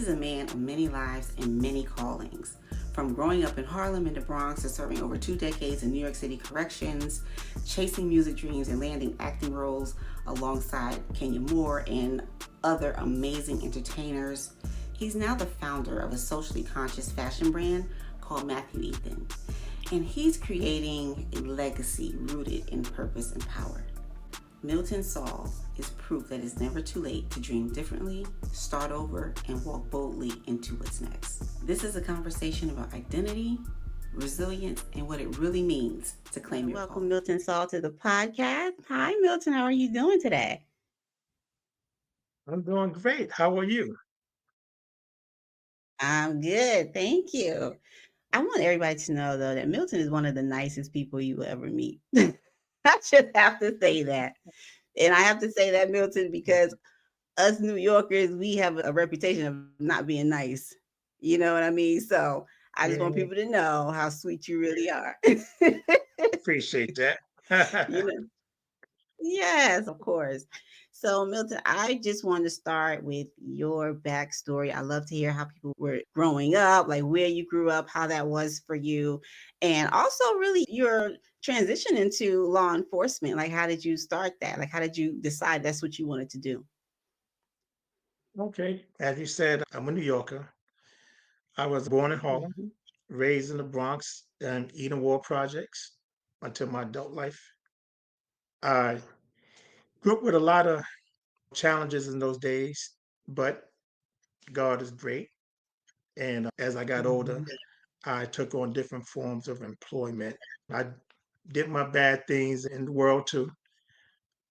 is a man of many lives and many callings. From growing up in Harlem and the Bronx to serving over 2 decades in New York City Corrections, chasing music dreams and landing acting roles alongside Kenya Moore and other amazing entertainers, he's now the founder of a socially conscious fashion brand called Matthew Ethan. And he's creating a legacy rooted in purpose and power. Milton Saul is proof that it's never too late to dream differently, start over, and walk boldly into what's next. This is a conversation about identity, resilience, and what it really means to claim your Welcome, Milton Saul, to the podcast. Hi, Milton. How are you doing today? I'm doing great. How are you? I'm good. Thank you. I want everybody to know, though, that Milton is one of the nicest people you will ever meet. I just have to say that. And I have to say that, Milton, because us New Yorkers, we have a reputation of not being nice. You know what I mean? So I just want Yeah, people to know how sweet you really are. appreciate that. you know, yes, of course. So, Milton, I just want to start with your backstory. I love to hear how people were growing up, like where you grew up, how that was for you, and also really your transition into law enforcement. Like, how did you start that? Like, how did you decide that's what you wanted to do? Okay. As you said, I'm a New Yorker. I was born in Harlem, Mhm. raised in the Bronx and Eden War projects until my adult life. I grew up with a lot of challenges in those days, but God is great. And as I got older, Mhm. I took on different forms of employment. I did my bad things in the world too,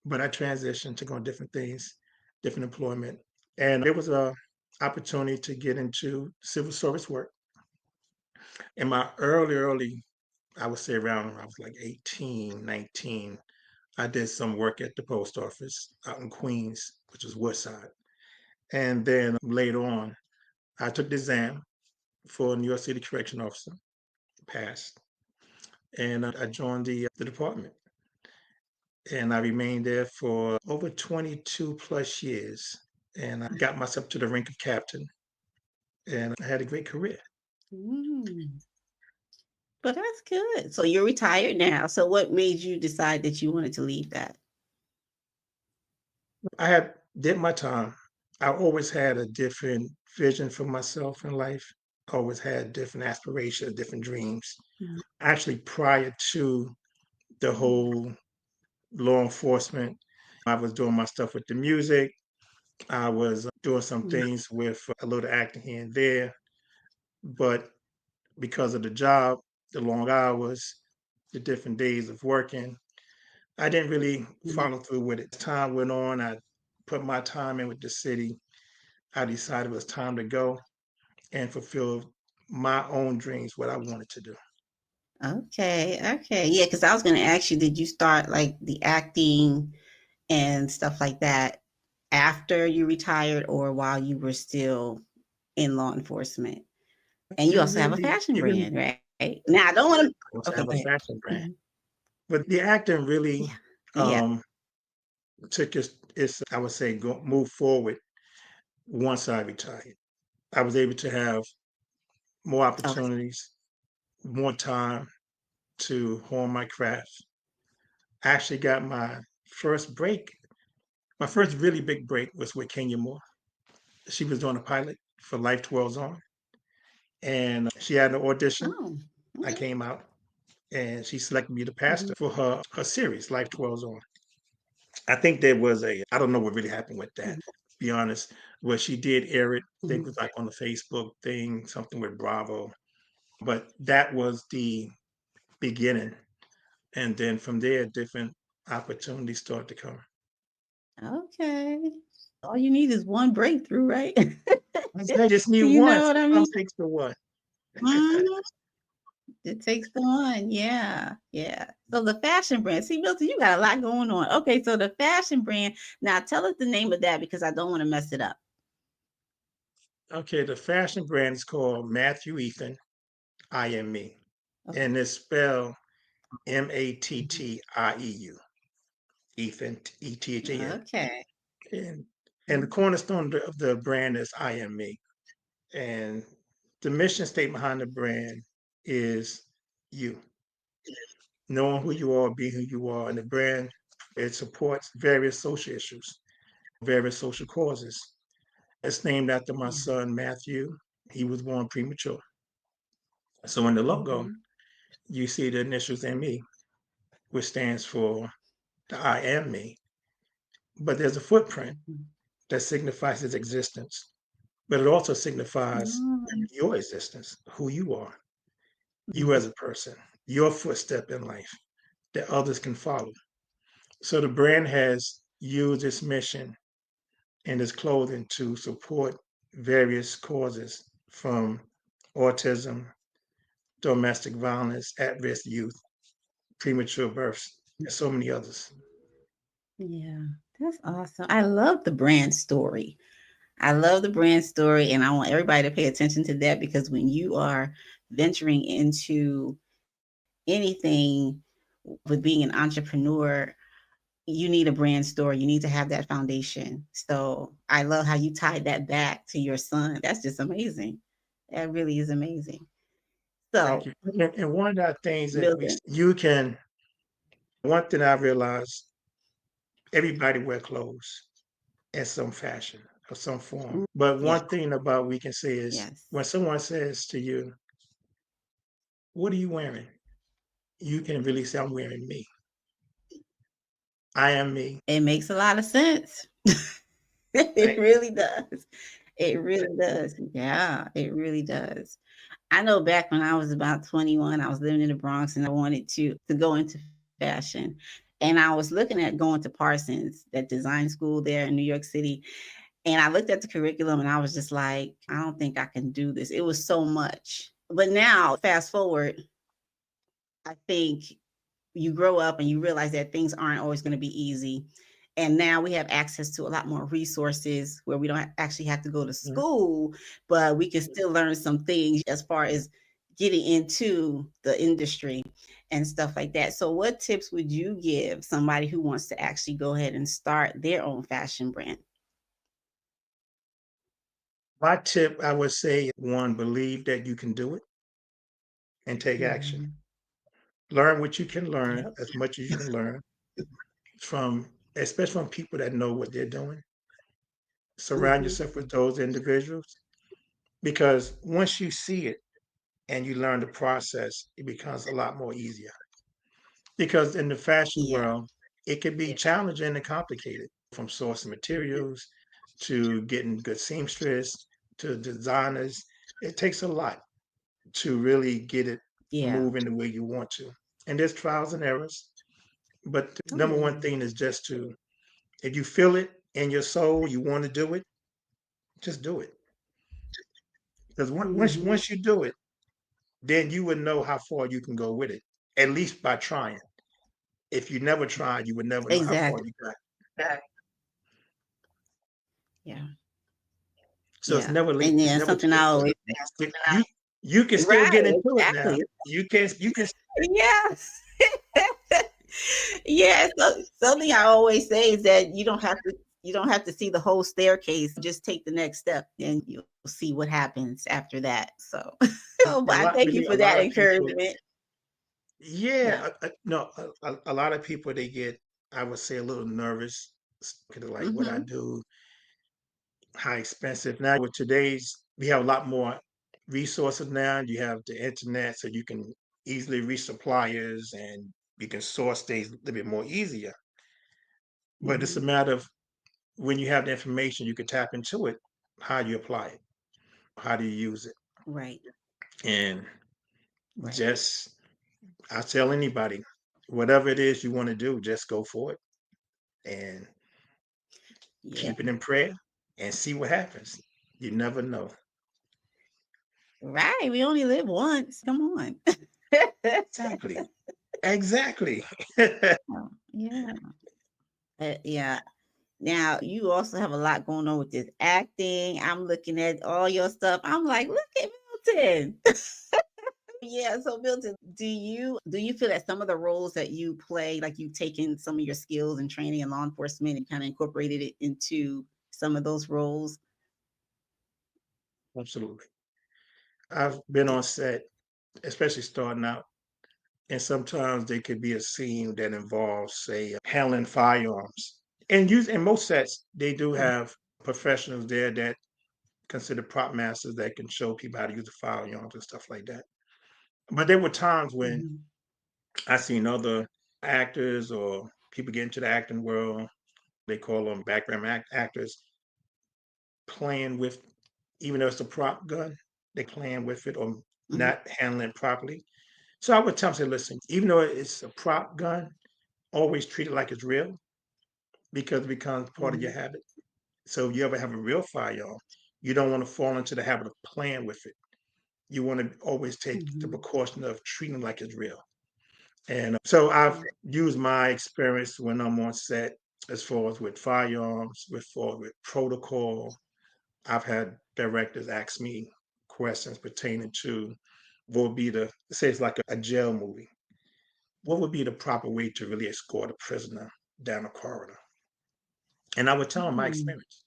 but I transitioned, took on different things, different employment. And there was a opportunity to get into civil service work. In my early, I would say around when I was like 18, 19, I did some work at the post office out in Queens, which is Woodside. And then later on, I took the exam for New York City Correction Officer, passed, and I joined the department. And I remained there for over 22 plus years. And I got myself to the rank of captain, and I had a great career. Mm. But that's good. So you're retired now. So what made you decide that you wanted to leave that? I had did my time. I always had a different vision for myself in life. Always had different aspirations, different dreams. Mhm. Actually, prior to the whole law enforcement, I was doing my stuff with the music. I was doing some Mhm. things with a little acting here and there. But because of the job, the long hours, the different days of working, I didn't really Mhm. follow through with it. As time went on, I put my time in with the city. I decided it was time to go and fulfill my own dreams, what I wanted to do. Okay, okay. Yeah, because I was going to ask you, did you start like the acting and stuff like that after you retired or while you were still in law enforcement? And you Didn't also have a really, fashion didn't brand, right? Now, I don't want to. also Okay, have go a ahead. fashion brand, Mhm. but the acting really Yeah, yeah. um, took its I would say, move forward once I retired. I was able to have more Okay. opportunities, more time to hone my craft. I actually got my first break. My first really big break was with Kenya Moore. She was doing a pilot for Life Dwells On, and she had an audition. Oh, I okay. came out, and she selected me to pastor Mhm. for her series, Life Dwells On. I think there was I don't know what really happened with that, Mhm. to be honest. Where she did air it, I think it Mhm. was like on the Facebook thing, something with Bravo. But that was the beginning. And then from there, different opportunities start to come. Okay. All you need is one breakthrough, right? I just need You one. know what I mean? Sometimes it takes the one. Mhm. It takes the one. Yeah. Yeah. So the fashion brand. See, Milton, you got a lot going on. Okay. So the fashion brand. Now tell us the name of that because I don't want to mess it up. Okay, the fashion brand is called Matthew Ethan, I am me. Okay. And it's spelled Mhm. Mattieu, Ethan, Ethan. Okay. And the cornerstone of the brand is I am me. And the mission statement behind the brand is you, knowing who you are, being who you are. And the brand, it supports various social issues, various social causes. It's named after my Yeah. son, Matthew. He was born premature. So in the logo, Mm-hmm. you see the initials ME, which stands for the I am me. But there's a footprint Mm-hmm. that signifies his existence, but it also signifies Mm-hmm. your existence, who you are, you as a person, your footstep in life that others can follow. So the brand has used its mission and its clothing to support various causes from autism, domestic violence, at risk youth, premature births, and so many others. Yeah, that's awesome. I love the brand story. I love the brand story, and I want everybody to pay attention to that because when you are venturing into anything with being an entrepreneur, you need a brand story. You need to have that foundation. So I love how you tied that back to your son. That's just amazing. That really is amazing. Thank So, you. And one of the things that Milton, you can, one thing I realized, everybody wear clothes in some fashion or some form. But yes, one thing about we can say is yes, when someone says to you, "What are you wearing?" You can really say, "I'm wearing me. I am me." it makes a lot of sense. It Right? really does. It really does. Yeah, it really does. I know back when I was about 21, I was living in the Bronx and I wanted to go into fashion. And I was looking at going to Parsons, that design school there in New York City. And I looked at the curriculum and I was just like, I don't think I can do this. It was so much. But now, fast forward, I think you grow up and you realize that things aren't always going to be easy. And now we have access to a lot more resources where we don't actually have to go to Mhm. school, but we can still learn some things as far as getting into the industry and stuff like that. So, what tips would you give somebody who wants to actually go ahead and start their own fashion brand? My tip, I would say, one, believe that you can do it and take action. Mhm. Learn what you can learn Yep. as much as you can learn from, especially from people that know what they're doing. Surround Hmm. yourself with those individuals because once you see it and you learn the process, it becomes a lot more easier. Because in the fashion Yeah. world, it can be challenging and complicated from sourcing materials to getting good seamstress to designers. It takes a lot to really get it Yeah. moving the way you want to. And there's trials and errors. But the Oh, number yeah. one thing is just to, if you feel it in your soul, you want to do it, just do it. Because Hmm. once you do it, then you would know how far you can go with it, at least by trying. If you never tried, you would never know how far Exactly. you got. Yeah. So it's Yeah. never late. And It's yeah, never something too I late. always You you can still right, get into it now. exactly. You can Yes. Yeah, so something I always say is that you don't have to see the whole staircase. Just take the next step and you'll see what happens after that. So, oh, but a I lot thank you really for a that lot of people. encouragement. Yeah. Yeah, no, a lot of people they get, I would say, a little nervous. Kind of like what I Mhm. do, how expensive. Now with today's, we have a lot more resources now. You have the internet, so you can easily reach suppliers and you can source things a little bit more easier. But it's a Mhm. matter of when you have the information, you can tap into it, how you apply it, how do you use it, Right. and Right. just I tell anybody, whatever it is you want to do, just go for it and Yeah. keep it in prayer and see what happens. You never know. Right. We only live once. Come on. Exactly. Exactly. Oh, yeah. Yeah. Now you also have a lot going on with this acting. I'm looking at all your stuff. I'm like, look at Milton. Yeah. So Milton, do you feel that some of the roles that you play, like you've taken some of your skills and training in law enforcement and kind of incorporated it into some of those roles? Absolutely. I've been on set, especially starting out, and sometimes there could be a scene that involves, say, handling firearms. And in most sets, they do have professionals there that consider prop masters that can show people how to use the firearms and stuff like that. But there were times when Mhm. I seen other actors or people get into the acting world. They call them background actors playing with, even though it's a prop gun, they playing with it or Mhm. not handling it properly. So I would tell them, say, listen, even though it's a prop gun, always treat it like it's real because it becomes part of your Mhm. habit. So if you ever have a real firearm, you don't want to fall into the habit of playing with it. You want to always take the Mhm. precaution of treating it like it's real. And so I've Yeah. used my experience when I'm on set as far as with firearms, with protocol. I've had directors ask me questions pertaining to what would be the, say it's like a jail movie. What would be the proper way to really escort a prisoner down a corridor? And I would tell them my Mm. experience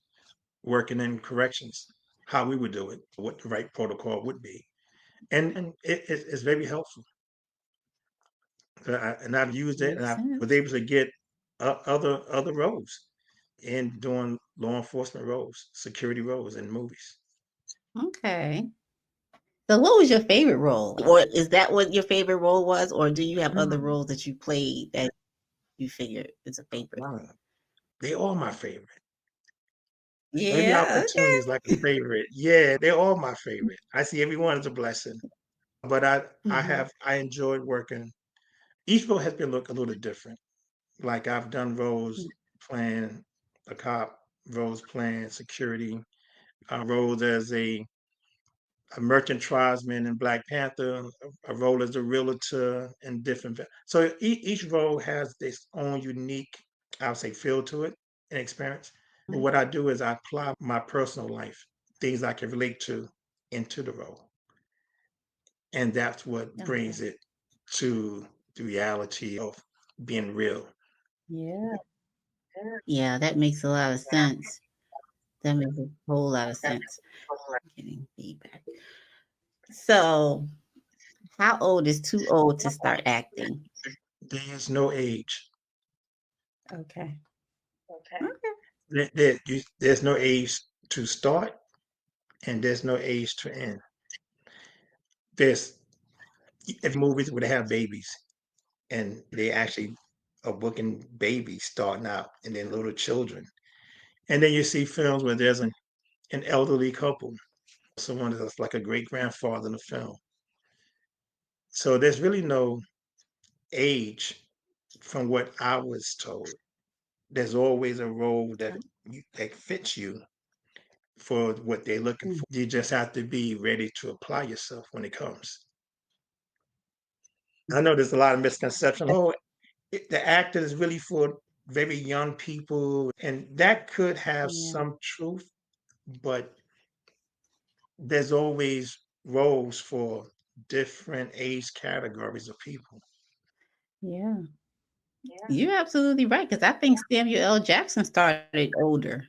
working in corrections, how we would do it, what the right protocol would be. And it's very helpful. And I've used it and Makes I was sense. able to get other roles in doing law enforcement roles, security roles in movies. Okay. So what was your favorite role? Or is that what your favorite role was? Or do you have other Mm, roles that you played that you figure is a favorite? wow. They all my favorite. Every Yeah, opportunity is okay. like a favorite. Yeah, they're all my favorite. I see every one as a blessing. But Mhm. I enjoyed working. Each role has been look a little different. Like I've done roles playing a cop, roles playing security, roles as a merchant tribesman in Black Panther, a role as a realtor, and different. So each role has its own unique, I would say, feel to it and experience. But what I do is I apply my personal life, things I can relate to, into the role, and that's what Okay. brings it to the reality of being real. Yeah. Yeah, that makes a lot of sense. That makes a whole lot of sense. Getting feedback. So, how old is too old to start acting? There's no age. Okay. Okay. There's no age to start, and there's no age to end. There's if movies where they have babies and they actually are booking babies starting out and then little children. And then you see films where there's an elderly couple, someone that's like a great grandfather in the film. So there's really no age from what I was told. There's always a role Okay. that fits you for what they're looking Mm. for. You just have to be ready to apply yourself when it comes. I know there's a lot of misconception. Oh, the actor is really for very young people, and that could have Yeah. some truth, but there's always roles for different age categories of people. Yeah. You're absolutely right, because I think Samuel L. Jackson started older,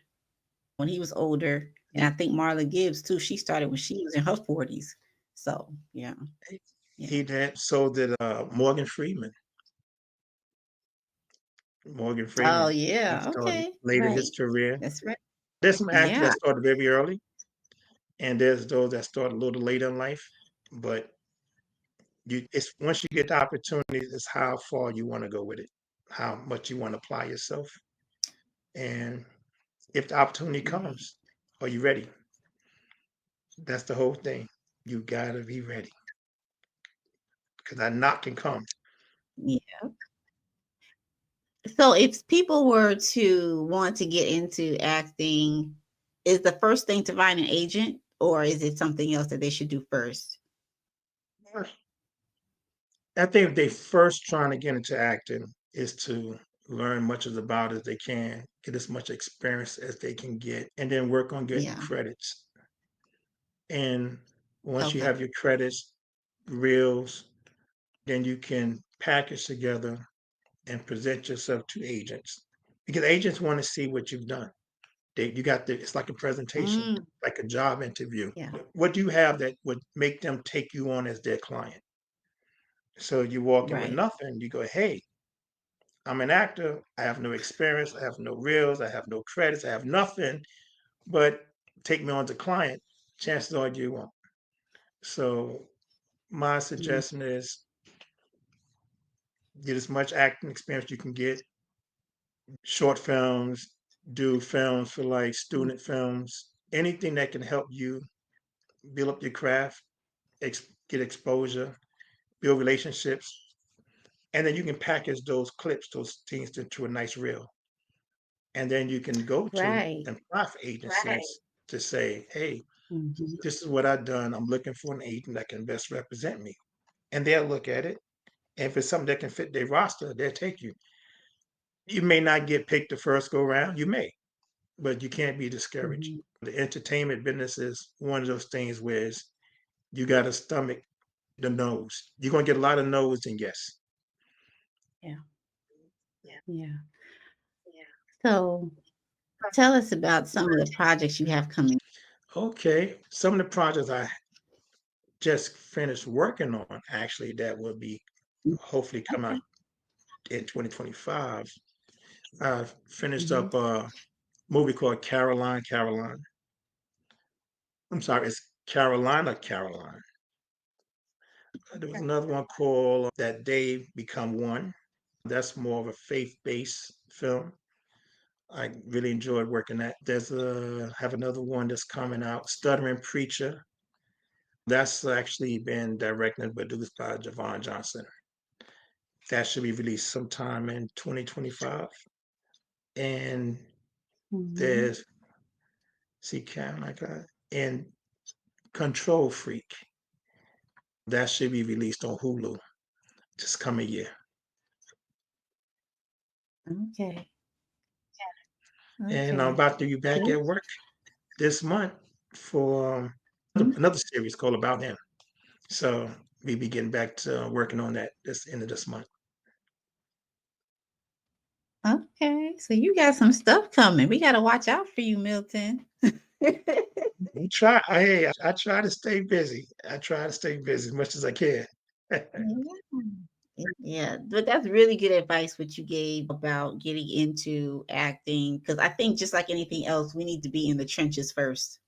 when he was older, and I He, think Marla Gibbs too, she started when she was in her 40s. So, yeah, yeah. he did. So did Morgan Freeman. Morgan Oh, Freeman. He yeah, started okay, late in his right. career. That's right. There's some actors Yeah, that started very early, and there's those that start a little later in life. But it's once you get the opportunities, it's how far you want to go with it, how much you want to apply yourself, and if the opportunity right. comes, are you ready? That's the whole thing. You gotta be ready because that knock can come. Yeah. So if people were to want to get into acting, is the first thing to find an agent, or is it something else that they should do first? I think if they first trying to get into acting is to learn much as about as they can, get as much experience as they can get, and then work on getting Yeah. credits. And once you Okay. have your credits, reels, then you can package together and present yourself to agents because agents want to see what you've done. You got it's like a presentation, Mm, like a job interview. yeah. What do you have that would make them take you on as their client? So you walk in with Right. nothing, you go, hey, I'm an actor. I have no experience. I have no reels. I have no credits. I have nothing. But take me on as a client. Chances are you won't. So my Mm, suggestion is get as much acting experience you can get. Short films, do films for like mm. student films, anything that can help you build up your craft, get exposure, build relationships, and then you can package those clips, those things into a nice reel. And then you can go to Right. and apply for agencies to say, hey, Mhm. this is what I've done. I'm looking for an agent that can best represent me. And they'll look at it. And if it's something that can fit their roster, they'll take you. You may not get picked the first go round, you may, but you can't be discouraged. Mhm. The entertainment business is one of those things where you got to stomach the no's. You're going to get a lot of no's and yes. Yeah. Yeah. So tell us about some of the projects you have coming. Okay. Some of the projects I just finished working on, actually, that will be hopefully come out Okay. in 2025. I finished Mhm. up a movie called Caroline, Caroline. I'm sorry, it's Carolina, Caroline. There was another one called That They Become One. That's more of a faith-based film. I really enjoyed working that. There's have another one that's coming out, Stuttering Preacher. That's actually been directed and produced by Javon Johnson. That should be released sometime in 2025. And Mhm. there's and Control Freak. That should be released on Hulu this coming year. Okay. And I'm Okay. about to be back Cool. at work this month for Mhm. another series called About Him. So we be getting back to working on that this end of this month. Okay. So you got some stuff coming. We got to watch out for you, Milton. We try. Hey, I try to stay busy. I try to stay busy as much as I can. Yeah. Yeah, but that's really good advice what you gave about getting into acting because I think just like anything else, we need to be in the trenches first.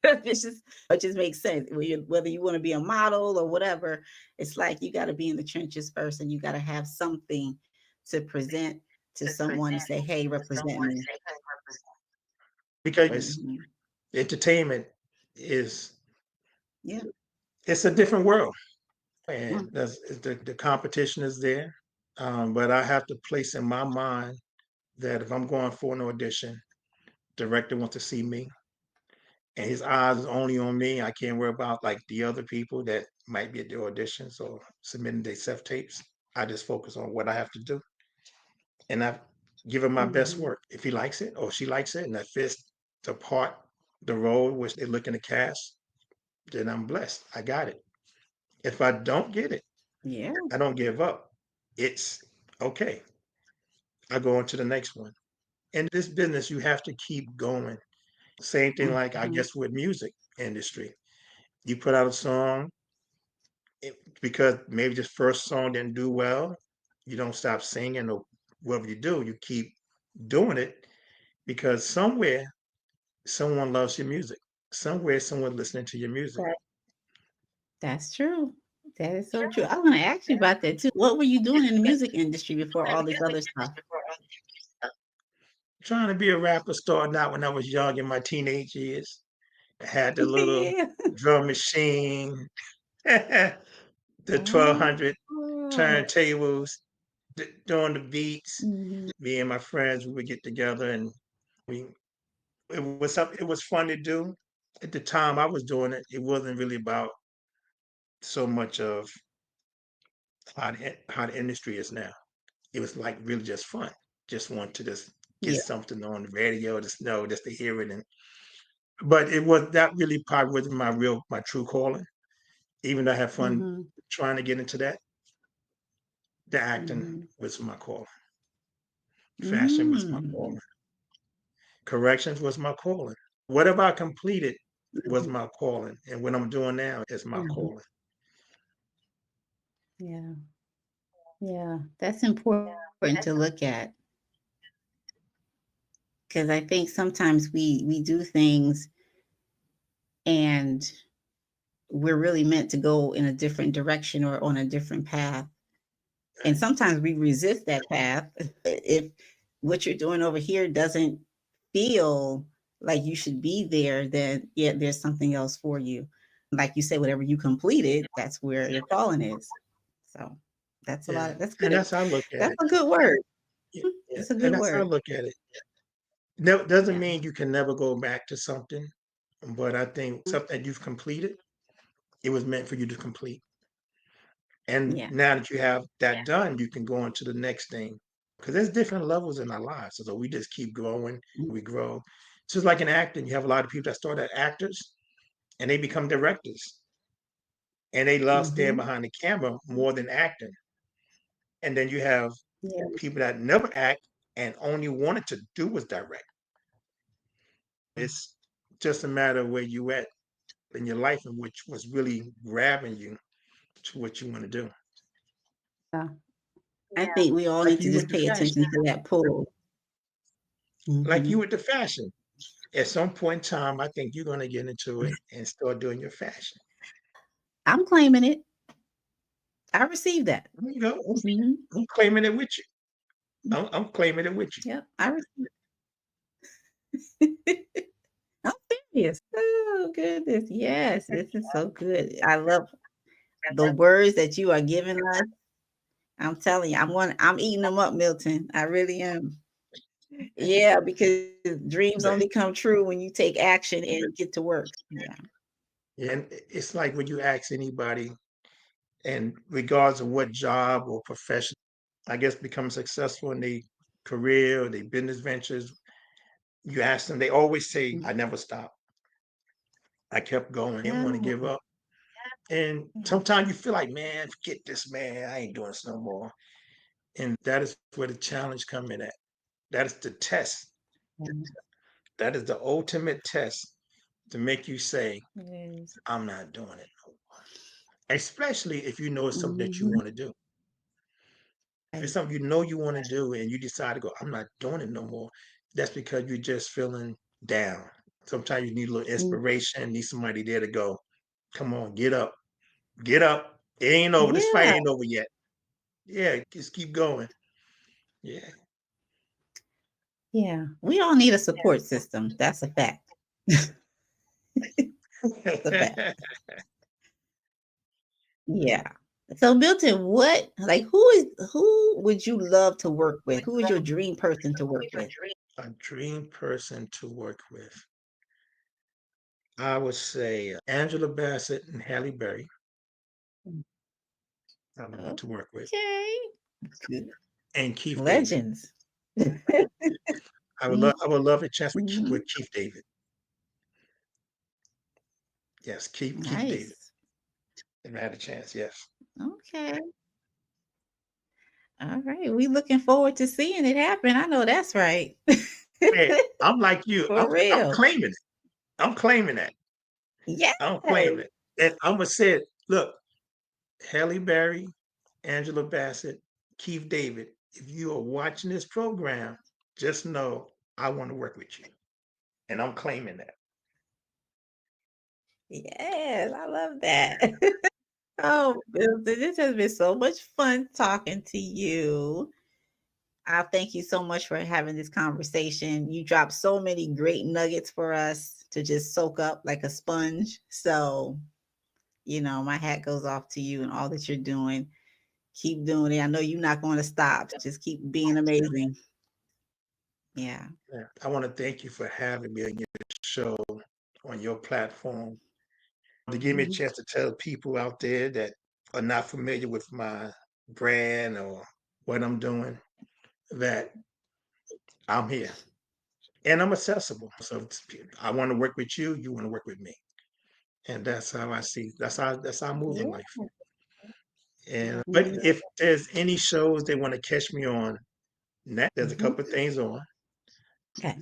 It just makes sense. Whether you want to be a model or whatever, it's like you got to be in the trenches first, and you got to have something to present to someone and say, "Hey, represent me." Because Mhm. entertainment is Yeah. it's a different world, and Mm. the competition is there. But I have to place in my mind that if I'm going for an audition, director wants to see me, and his eyes is only on me. I can't worry about like the other people that might be at the auditions or submitting their self tapes. I just focus on what I have to do, and I've given my best Mhm. work. If he likes it or she likes it, and that fits the part, the role which they're looking to cast, then I'm blessed. I got it. If I don't get it, Yeah. I don't give up. It's okay. I go on to the next one. In this business, you have to keep going. Same thing like I Mhm. guess with music industry. You put out a song because maybe this first song didn't do well. You don't stop singing or whatever you do. You keep doing it because somewhere someone loves your music. Somewhere someone listening to your music. That's true. That is so true. I was gonna ask you about that too. What were you doing in the music industry before all this other stuff? Trying to be a rapper starting out when I was young in my teenage years. I had the little Yeah. drum machine, the 1200 Oh. turntables, doing the beats. Mhm. Me and my friends, we would get together and we it was fun to do. At the time I was doing it, it wasn't really about so much of how the industry is now. It was like really just fun. Just want to just get Yeah. something on the radio, just know, just to hear it. And but it was that really probably wasn't my true calling. Even though I had fun Mhm. trying to get into that, the acting Mhm. was my calling. Fashion was my Mm. calling. Corrections was my calling. Whatever I completed was Mhm. my calling. And what I'm doing now is my Mhm. calling. Yeah. Yeah. That's important to look at because I think sometimes we do things and we're really meant to go in a different direction or on a different path. And sometimes we resist that path if what you're doing over here doesn't feel like you should be there, then yeah, there's something else for you. Like you said, whatever you completed, that's where your calling is. So that's a Yeah. lot of, that's And good. that's how I look at That's it. a good word. Yeah. Yeah. It's a And good that's how I word. look at it. No, doesn't Yeah. mean you can never go back to something, but I think something that you've completed, it was meant for you to complete. And Yeah. now that you have that done, you can go on to the next thing. Because there's different levels in our lives. So we just keep growing, Mm. we grow. It's just like in acting, you have a lot of people that start as actors and they become directors. And they love staying Mm-hmm. behind the camera more than acting. And then you have Yeah. people that never act and only wanted to do was direct. It's just a matter of where you at in your life and which was really grabbing you to what you want to do. Yeah. I think we all Like need to you with just the pay fashion. attention to that pull. Like Mm-hmm. you with the fashion. At some point in time, I think you're going to get into it and start doing your fashion. I'm claiming it. I received that. There you go. Mm-hmm. I'm claiming it with you. I'm claiming it with you. Yep. I received it. I'm serious. Oh goodness. Yes, this is so good. I love the words that you are giving us. I'm telling you, I'm eating them up, Milton. I really am. Yeah, because dreams only come true when you take action and get to work. Yeah. And it's like when you ask anybody, and regardless of what job or profession, I guess, become successful in their career or their business ventures, you ask them, they always say, Mm. I never stopped. I kept going. I didn't Yeah. want to give up. And Yeah. sometimes you feel like, man, forget this, man. I ain't doing this no more. And that is where the challenge come in at. That is the test. That is the ultimate test to make you say, It is. I'm not doing it no more. Especially if you know it's something that you Mhm. want to do. If it's Right. something you know you want to do and you decide to go, I'm not doing it no more, that's because you're just feeling down. Sometimes you need a little Mm. inspiration, need somebody there to go, come on, get up, get up. It ain't over. This fight Yeah. ain't over yet. Yeah, just keep going. Yeah. Yeah. We all need a support system. That's a fact. That's a fact. Yeah. So Milton, who would you love to work with? Who is your dream person to work with? A dream person to work with. I would say Angela Bassett and Halle Berry. Mm. I would love to work with. Okay. Good. And Keith David. Legends. I would love a chance Mhm. with Keith David. Yes, Keith David. Nice. If I had a chance, yes. Okay. All right. We looking forward to seeing it happen. I know that's right. Man, I'm like you. For I'm real. claiming it. I'm claiming that. Yes. I'm claiming it. And I'm gonna say it. Look, Halle Berry, Angela Bassett, Keith David. If you are watching this program, just know I want to work with you. And I'm claiming that. Yes. I love that. Oh, this has been so much fun talking to you. I thank you so much for having this conversation. You dropped so many great nuggets for us to just soak up like a sponge. So, my hat goes off to you and all that you're doing. Keep doing it. I know you're not going to stop. Just keep being amazing. Yeah. Yeah. I want to thank you for having me on your show, on your platform, to give me a Mhm. chance to tell people out there that are not familiar with my brand or what I'm doing that I'm here and I'm accessible. So I want to work with you. You want to work with me, and that's how I see. That's how I move in Yeah. life. And but Mhm. if there's any shows they want to catch me on, there's a Mhm. couple of things on. Okay.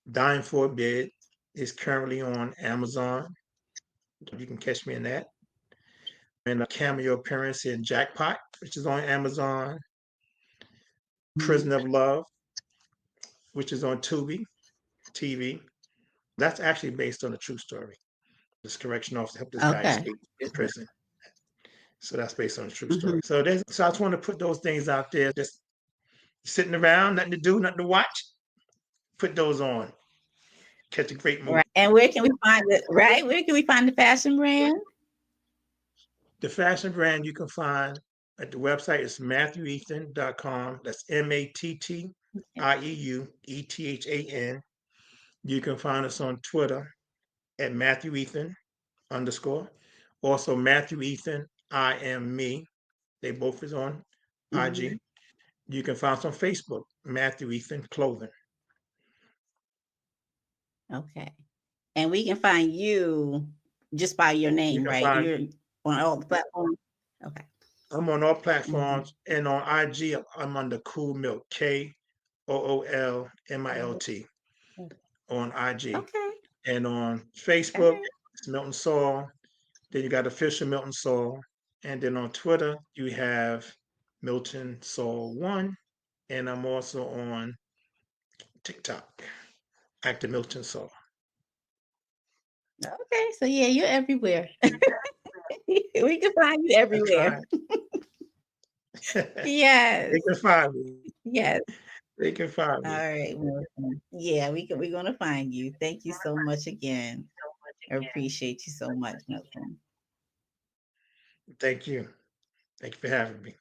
Dying for a Bid is currently on Amazon. You can catch me in that. And a cameo appearance in Jackpot, which is on Amazon. Prison of Love, which is on Tubi TV. That's actually based on a true story. This correction officer helped this guy Okay. escape prison. So that's based on a true story. So I just want to put those things out there. Just sitting around, nothing to do, nothing to watch. Put those on. Catch a great movie. Right. And where can we find it? Right. Where can we find the fashion brand? The fashion brand you can find at the website is matthewethan.com. That's MATTIEUETHAN. You can find us on Twitter at MatthewEthan_. Also Matthew Ethan, I am me. They both is on IG. You can find us on Facebook, Matthew Ethan Clothing. Okay. And we can find you just by your name, right? You're on all the platforms. Okay. I'm on all platforms, and on IG, I'm under Cool Milk, KOOLMILT on IG. Okay. And on Facebook, it's Milton Saul. Then you got official Milton Saul. And then on Twitter, you have Milton Saul 1. And I'm also on TikTok, Actor Milton Saul. Okay. So yeah, you're everywhere. We can find you everywhere. Yes. They can find me. Yes. They can find me. All right. Yeah, we're gonna find you. Thank you so much again. I appreciate you so much, Milton. Thank you. Thank you for having me.